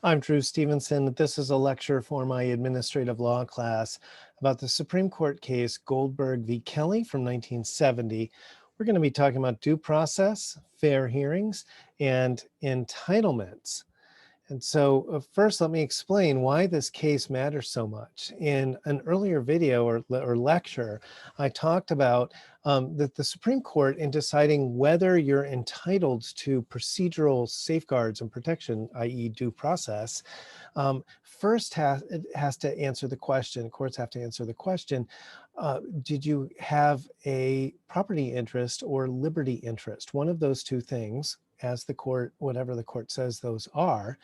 I'm Drew Stevenson. This is a lecture for my administrative law class about the Supreme Court case Goldberg v. Kelly from 1970. We're going to be talking about due process, fair hearings, and entitlements. And so first, let me explain why this case matters so much. In an earlier video or lecture, I talked about that the Supreme Court, in deciding whether you're entitled to procedural safeguards and protection, i.e. due process, first has to answer the question, courts have to answer the question, did you have a property interest or liberty interest? One of those two things, as the court, whatever the court says those are,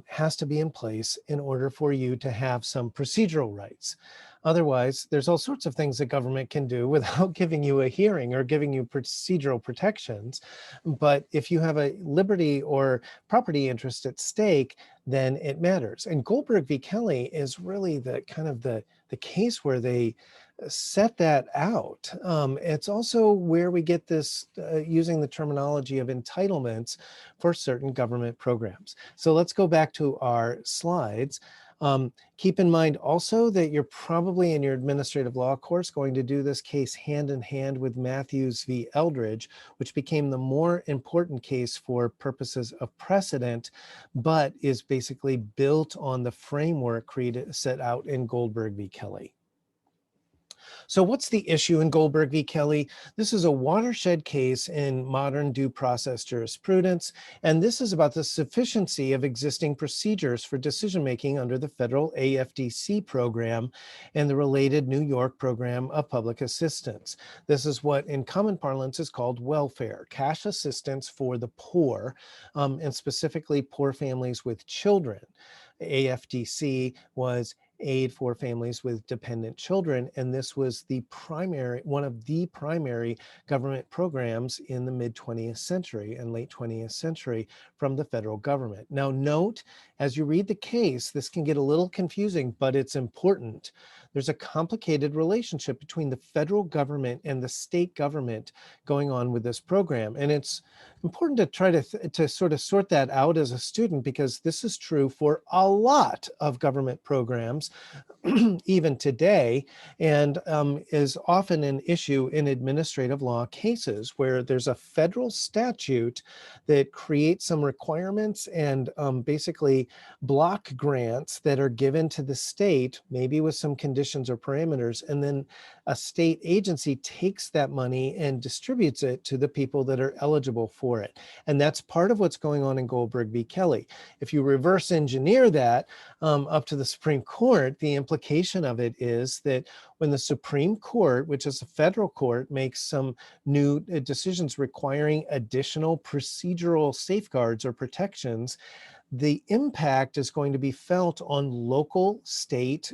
has to be in place in order for you to have some procedural rights. Otherwise, there's all sorts of things that government can do without giving you a hearing or giving you procedural protections. But if you have a liberty or property interest at stake, then it matters. And Goldberg v. Kelly is really the kind of the case where they set that out. It's also where we get this using the terminology of entitlements for certain government programs. So let's go back to our slides. Keep in mind also that you're probably in your administrative law course going to do this case hand in hand with Matthews v. Eldridge, which became the more important case for purposes of precedent, but is basically built on the framework set out in Goldberg v. Kelly. So what's the issue in Goldberg v. Kelly? This is a watershed case in modern due process jurisprudence, and this is about the sufficiency of existing procedures for decision-making under the federal AFDC program and the related New York program of public assistance. This is what in common parlance is called welfare, cash assistance for the poor, and specifically poor families with children. AFDC was aid for families with dependent children, and this was one of the primary government programs in the mid-20th century and late 20th century from the federal government. Now note, as you read the case, this can get a little confusing, but it's important. There's a complicated relationship between the federal government and the state government going on with this program, and it's important to try to sort of sort that out as a student, because this is true for a lot of government programs even today, and is often an issue in administrative law cases where there's a federal statute that creates some requirements and basically block grants that are given to the state, maybe with some conditions or parameters, and then a state agency takes that money and distributes it to the people that are eligible for it. And that's part of what's going on in Goldberg v. Kelly. If you reverse engineer that up to the Supreme Court, the implication of it is that when the Supreme Court, which is a federal court, makes some new decisions requiring additional procedural safeguards or protections, the impact is going to be felt on local, state,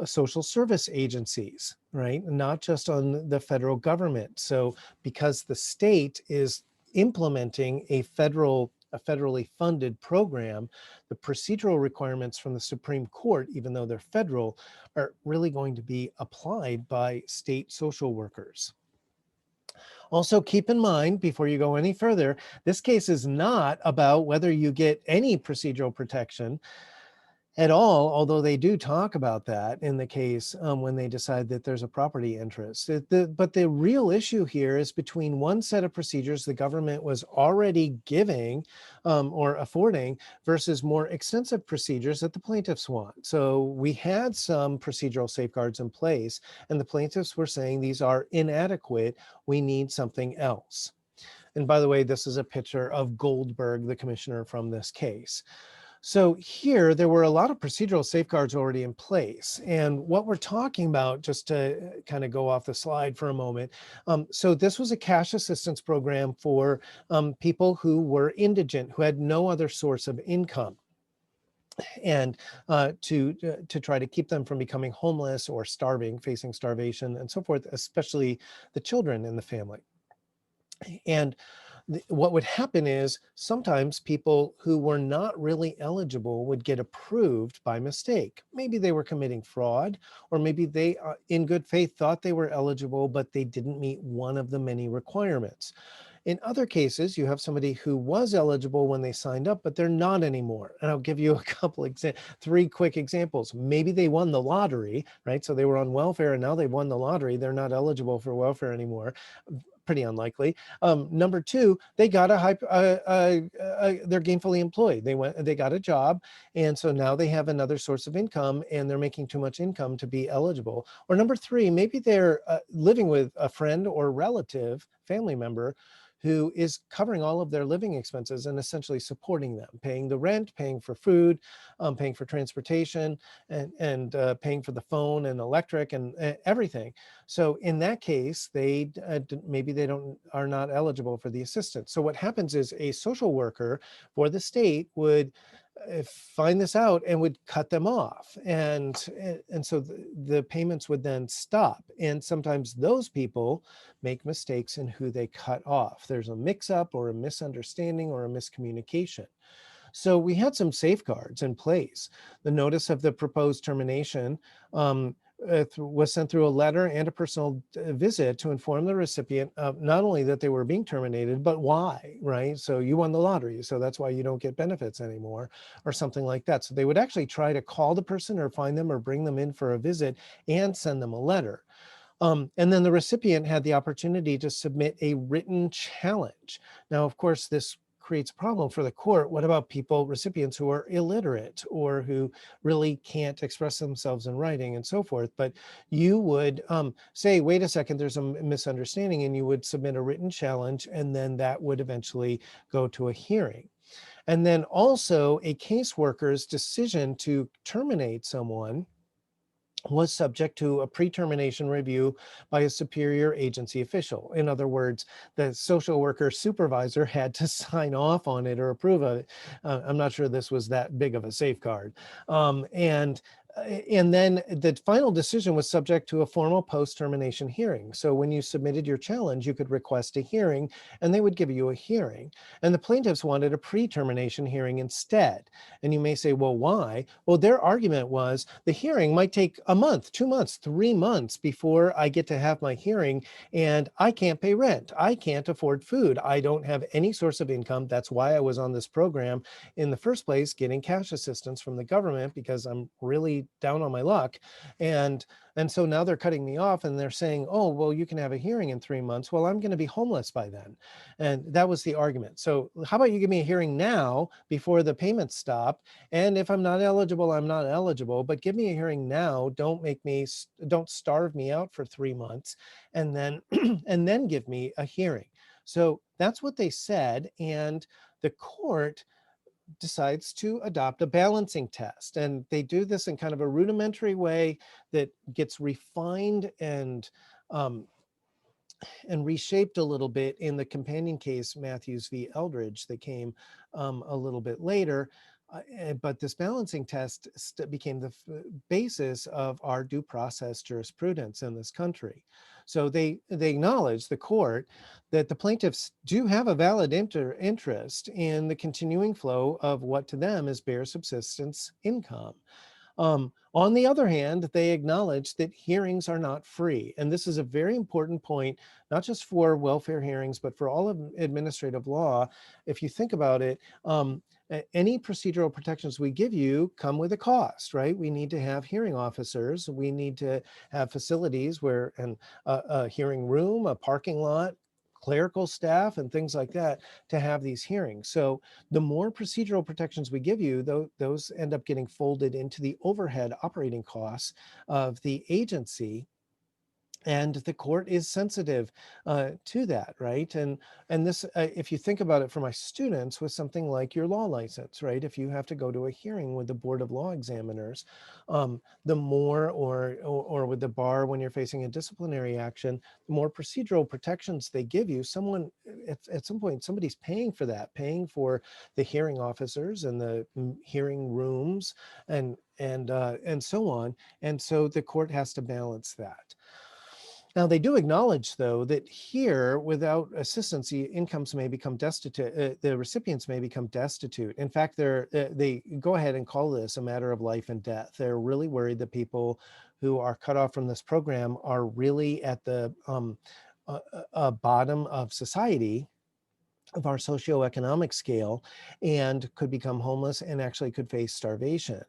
social service agencies, right? Not just on the federal government. So because the state is implementing a federally funded program, the procedural requirements from the Supreme Court, even though they're federal, are really going to be applied by state social workers. Also, keep in mind, before you go any further, this case is not about whether you get any procedural protection at all, although they do talk about that in the case when they decide that there's a property interest. But the real issue here is between one set of procedures the government was already giving or affording versus more extensive procedures that the plaintiffs want. So we had some procedural safeguards in place, and the plaintiffs were saying these are inadequate. We need something else. And by the way, this is a picture of Goldberg, the commissioner from this case. So here, there were a lot of procedural safeguards already in place. And what we're talking about, just to kind of go off the slide for a moment, so this was a cash assistance program for people who were indigent, who had no other source of income, and to try to keep them from becoming homeless or starving, facing starvation and so forth, especially the children in the family. And what would happen is sometimes people who were not really eligible would get approved by mistake. Maybe they were committing fraud, or maybe they in good faith thought they were eligible, but they didn't meet one of the many requirements. In other cases, you have somebody who was eligible when they signed up, but they're not anymore. And I'll give you a couple three quick examples. Maybe they won the lottery, right? So they were on welfare and now they won the lottery. They're not eligible for welfare anymore. Pretty unlikely. Number two, they got they're gainfully employed. They got a job, and so now they have another source of income, and they're making too much income to be eligible. Or number three, maybe they're living with a friend or relative, family member, who is covering all of their living expenses and essentially supporting them, paying the rent, paying for food, paying for transportation, and paying for the phone and electric and everything. So in that case, maybe they are not eligible for the assistance. So what happens is a social worker for the state would find this out and would cut them off, and so the payments would then stop. And sometimes those people make mistakes in who they cut off. There's a mix-up or a misunderstanding or a miscommunication. So we had some safeguards in place. The notice of the proposed termination was sent through a letter and a personal visit to inform the recipient of not only that they were being terminated, but why, right? So you won the lottery, so that's why you don't get benefits anymore, or something like that. So they would actually try to call the person or find them or bring them in for a visit and send them a letter. And then the recipient had the opportunity to submit a written challenge. Now, of course, this creates a problem for the court. What about recipients who are illiterate or who really can't express themselves in writing and so forth? But you would say, wait a second, there's a misunderstanding, and you would submit a written challenge, and then that would eventually go to a hearing. And then also a caseworker's decision to terminate someone was subject to a pre-termination review by a superior agency official. In other words, the social worker supervisor had to sign off on it or approve of it. I'm not sure this was that big of a safeguard. And then the final decision was subject to a formal post-termination hearing. So when you submitted your challenge, you could request a hearing, and they would give you a hearing. And the plaintiffs wanted a pre-termination hearing instead. And you may say, well, why? Well, their argument was the hearing might take a month, 2 months, 3 months before I get to have my hearing, and I can't pay rent. I can't afford food. I don't have any source of income. That's why I was on this program in the first place, getting cash assistance from the government, because I'm really down on my luck. And so now they're cutting me off, and they're saying, oh, well, you can have a hearing in 3 months. Well, I'm going to be homeless by then. And that was the argument. So how about you give me a hearing now before the payments stop? And if I'm not eligible, I'm not eligible, but give me a hearing now. Don't starve me out for 3 months, and then and then give me a hearing. So that's what they said. And the court decides to adopt a balancing test. And they do this in kind of a rudimentary way that gets refined um, and reshaped a little bit in the companion case, Matthews v. Eldridge, that came a little bit later. But this balancing test became the basis of our due process jurisprudence in this country. So they acknowledge, the court, that the plaintiffs do have a valid interest in the continuing flow of what to them is bare subsistence income. On the other hand, they acknowledge that hearings are not free. And this is a very important point, not just for welfare hearings, but for all of administrative law. If you think about it, any procedural protections we give you come with a cost, right? We need to have hearing officers. We need to have facilities and a hearing room, a parking lot, clerical staff, and things like that to have these hearings. So the more procedural protections we give you, those end up getting folded into the overhead operating costs of the agency. And the court is sensitive to that, right? And this, if you think about it for my students, with something like your law license, right? If you have to go to a hearing with the Board of Law Examiners, the more, or with the bar when you're facing a disciplinary action, the more procedural protections they give you. Someone at some point, somebody's paying for that, paying for the hearing officers and the hearing rooms and so on. And so the court has to balance that. Now, they do acknowledge, though, that here, without assistance, the incomes may become destitute, the recipients may become destitute. In fact, they go ahead and call this a matter of life and death. They're really worried that people who are cut off from this program are really at the bottom of society, of our socioeconomic scale and could become homeless and actually could face starvation.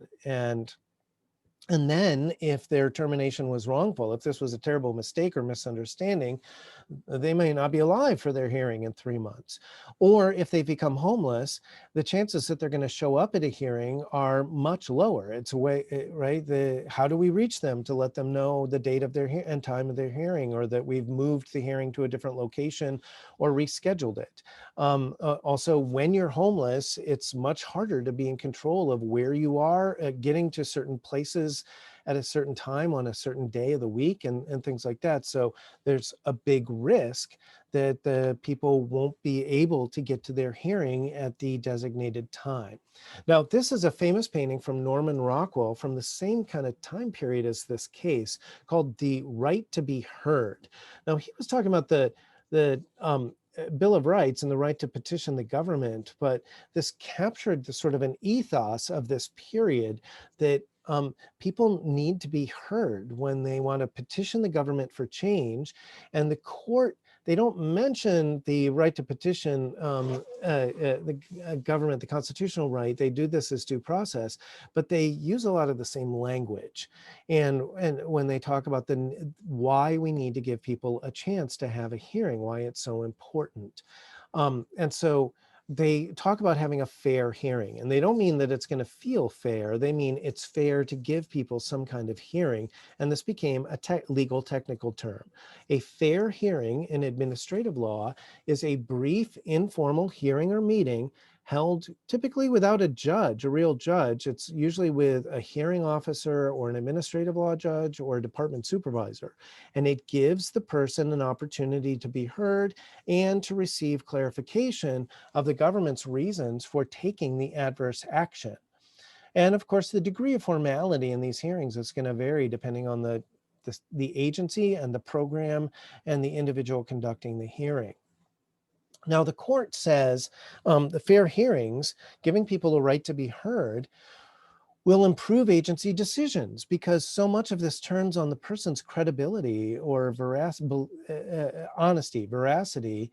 And then if their termination was wrongful, if this was a terrible mistake or misunderstanding, they may not be alive for their hearing in 3 months. Or if they become homeless, the chances that they're going to show up at a hearing are much lower. It's a way, right? How do we reach them to let them know the date of their and time of their hearing, or that we've moved the hearing to a different location or rescheduled it? Also, when you're homeless, it's much harder to be in control of where you are, getting to certain places at a certain time on a certain day of the week, and things like that. So there's a big risk that the people won't be able to get to their hearing at the designated time. Now, this is a famous painting from Norman Rockwell from the same kind of time period as this case, called The Right to Be Heard. Now, he was talking about the Bill of Rights and the right to petition the government, but this captured the sort of an ethos of this period, that people need to be heard when they want to petition the government for change. And the court, they don't mention the right to petition the government, the constitutional right. They do this as due process, but they use a lot of the same language. And when they talk about why we need to give people a chance to have a hearing, why it's so important. And so they talk about having a fair hearing, and they don't mean that it's going to feel fair. They mean it's fair to give people some kind of hearing. And this became a legal technical term. A fair hearing in administrative law is a brief, informal hearing or meeting held typically without a judge, a real judge. It's usually with a hearing officer or an administrative law judge or a department supervisor. And it gives the person an opportunity to be heard and to receive clarification of the government's reasons for taking the adverse action. And of course, the degree of formality in these hearings is going to vary depending on the agency and the program and the individual conducting the hearing. Now, the court says the fair hearings, giving people a right to be heard, will improve agency decisions, because so much of this turns on the person's credibility or honesty, veracity,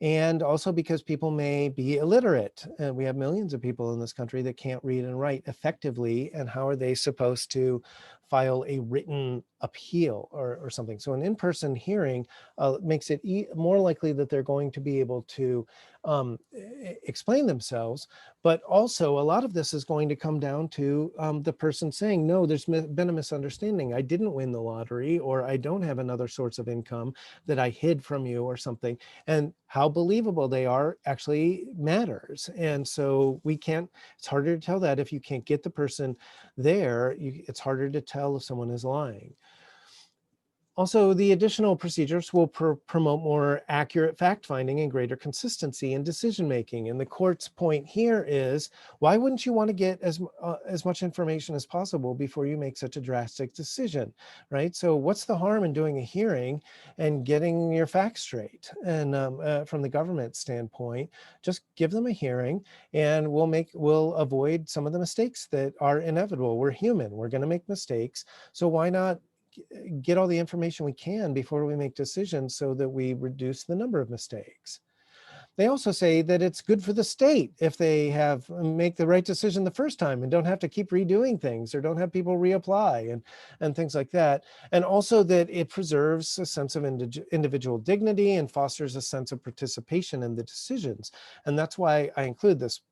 and also because people may be illiterate. We have millions of people in this country that can't read and write effectively, and how are they supposed to file a written appeal or something? So an in-person hearing makes it more likely that they're going to be able to explain themselves. But also, a lot of this is going to come down to the person saying, no, there's been a misunderstanding. I didn't win the lottery, or I don't have another source of income that I hid from you or something. And how believable they are actually matters. And so it's harder to tell that if you can't get the person there. It's harder to tell if someone is lying. Also, the additional procedures will promote more accurate fact-finding and greater consistency in decision-making. And the court's point here is, why wouldn't you want to get as much information as possible before you make such a drastic decision, right? So what's the harm in doing a hearing and getting your facts straight? And from the government standpoint, just give them a hearing, and we'll avoid some of the mistakes that are inevitable. We're human, we're going to make mistakes. So why not get all the information we can before we make decisions, so that we reduce the number of mistakes? They also say that it's good for the state if they make the right decision the first time and don't have to keep redoing things, or don't have people reapply and things like that. And also that it preserves a sense of individual dignity and fosters a sense of participation in the decisions. And that's why I include this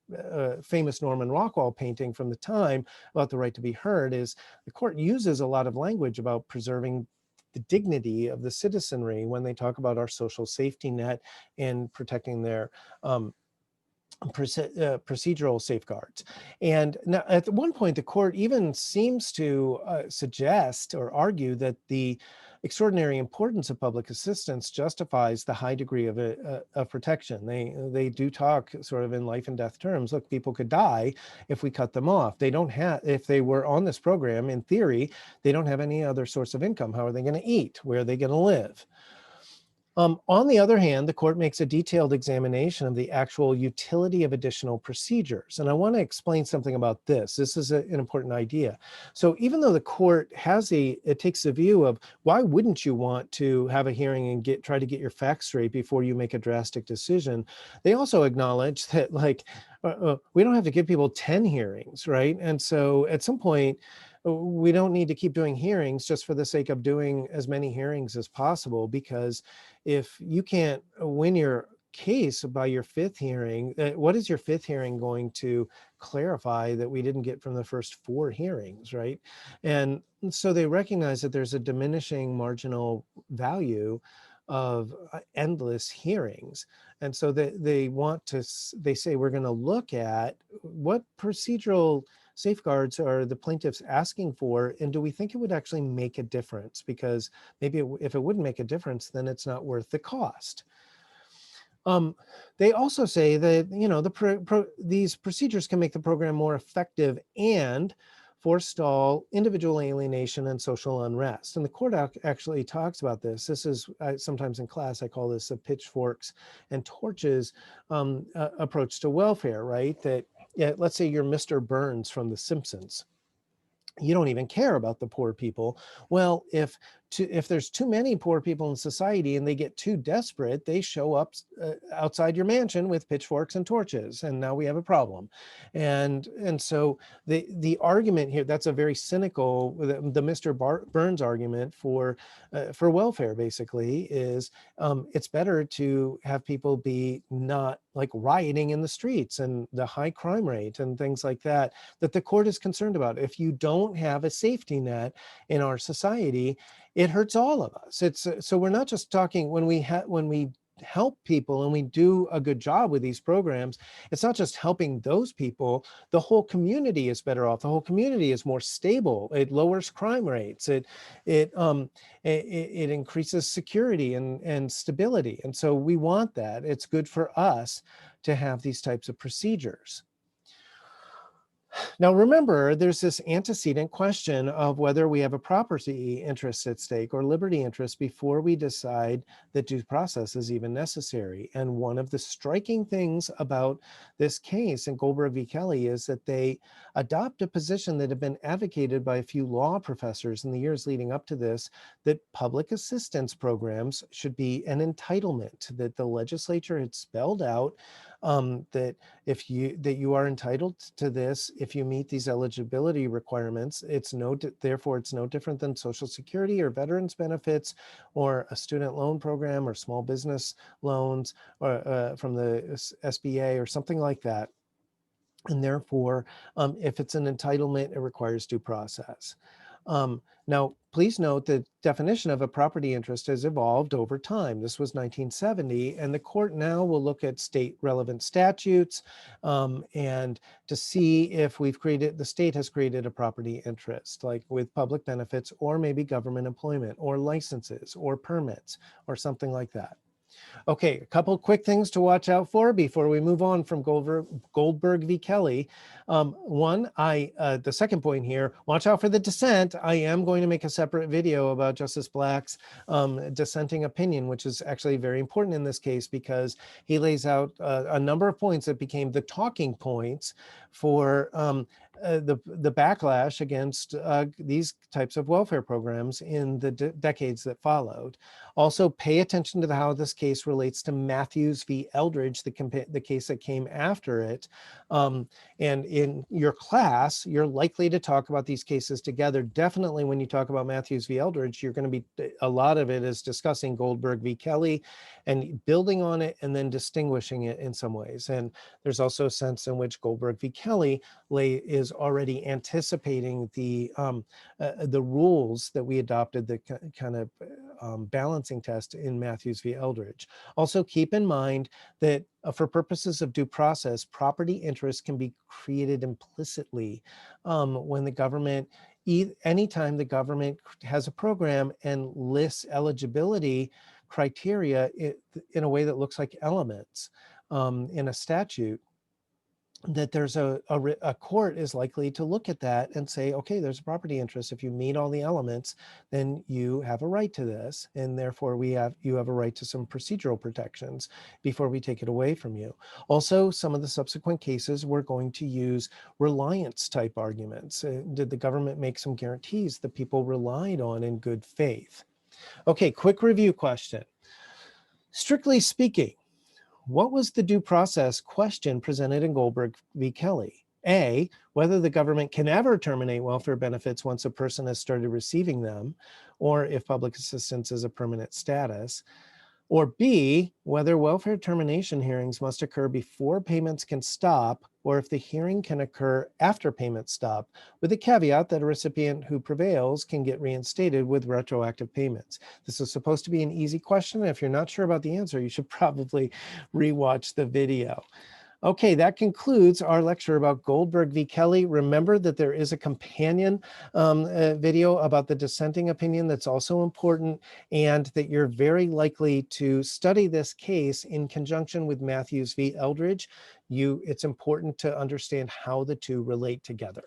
famous Norman Rockwell painting from the time about the right to be heard. Is the court uses a lot of language about preserving the dignity of the citizenry when they talk about our social safety net and protecting their procedural safeguards. And now, at one point, the court even seems to suggest or argue that the extraordinary importance of public assistance justifies the high degree of protection. They do talk sort of in life and death terms. Look, people could die if we cut them off. If they were on this program, in theory, they don't have any other source of income. How are they going to eat? Where are they going to live? On the other hand, the court makes a detailed examination of the actual utility of additional procedures. And I want to explain something about this. This is an important idea. So even though the court it takes a view of why wouldn't you want to have a hearing and try to get your facts straight before you make a drastic decision, they also acknowledge that we don't have to give people 10 hearings, right? And so at some point, we don't need to keep doing hearings just for the sake of doing as many hearings as possible, because if you can't win your case by your fifth hearing, what is your fifth hearing going to clarify that we didn't get from the first four hearings, right? And so they recognize that there's a diminishing marginal value of endless hearings. And so they say we're going to look at what procedural safeguards are the plaintiffs asking for, and do we think it would actually make a difference? Because maybe if it wouldn't make a difference, then it's not worth the cost. They also say that these procedures can make the program more effective and forestall individual alienation and social unrest. And the court actually talks about this. This is sometimes in class, I call this a pitchforks and torches approach to welfare, right? That, yeah, let's say you're Mr. Burns from The Simpsons. You don't even care about the poor people. Well, if there's too many poor people in society and they get too desperate, they show up outside your mansion with pitchforks and torches, and now we have a problem. And so the argument here, that's a very cynical, the Mr. Burns argument for welfare basically is it's better to have people be not like rioting in the streets and the high crime rate and things like that the court is concerned about. If you don't have a safety net in our society, it hurts all of us. So we're not just talking when we help people and we do a good job with these programs, it's not just helping those people. The whole community is better off. The whole community is more stable. It lowers crime rates. It increases security and stability. And so we want that. It's good for us to have these types of procedures. Now, remember, there's this antecedent question of whether we have a property interest at stake or liberty interest before we decide that due process is even necessary. And one of the striking things about this case in Goldberg v. Kelly is that they adopt a position that had been advocated by a few law professors in the years leading up to this, that public assistance programs should be an entitlement, that the legislature had spelled out that you are entitled to this if you meet these eligibility requirements. Therefore, it's no different than Social Security or veterans benefits or a student loan program or small business loans or from the SBA or something like that. And therefore, if it's an entitlement, it requires due process. Now, please note the definition of a property interest has evolved over time. This was 1970, and the court now will look at state relevant statutes and to see if the state has created a property interest, like with public benefits or maybe government employment or licenses or permits or something like that. Okay, a couple quick things to watch out for before we move on from Goldberg v. Kelly. The second point here, watch out for the dissent. I am going to make a separate video about Justice Black's dissenting opinion, which is actually very important in this case because he lays out a number of points that became the talking points for the backlash against these types of welfare programs in the decades that followed. Also, pay attention to how this case relates to Matthews v. Eldridge, the case that came after it. And in your class, you're likely to talk about these cases together. Definitely when you talk about Matthews v. Eldridge, you're going to be, a lot of it is discussing Goldberg v. Kelly and building on it and then distinguishing it in some ways. And there's also a sense in which Goldberg v. Kelly is already anticipating the rules that we adopted, the kind of balancing test in Matthews v. Eldridge. Also keep in mind that for purposes of due process, property interest can be created implicitly when the government, anytime the government has a program and lists eligibility criteria in a way that looks like elements in a statute. that there's a court is likely to look at that and say, okay, there's a property interest. If you meet all the elements, then you have a right to this, and therefore you have a right to some procedural protections before we take it away from you. Also, some of the subsequent cases, we're going to use reliance type arguments. Did the government make some guarantees that people relied on in good faith? Okay, quick review question. Strictly speaking, what was the due process question presented in Goldberg v. Kelly? A, whether the government can ever terminate welfare benefits once a person has started receiving them, or if public assistance is a permanent status. Or B, whether welfare termination hearings must occur before payments can stop, or if the hearing can occur after payments stop, with the caveat that a recipient who prevails can get reinstated with retroactive payments. This is supposed to be an easy question. If you're not sure about the answer, you should probably rewatch the video. Okay, that concludes our lecture about Goldberg v. Kelly. Remember that there is a companion video about the dissenting opinion that's also important, and that you're very likely to study this case in conjunction with Matthews v. Eldridge. It's important to understand how the two relate together.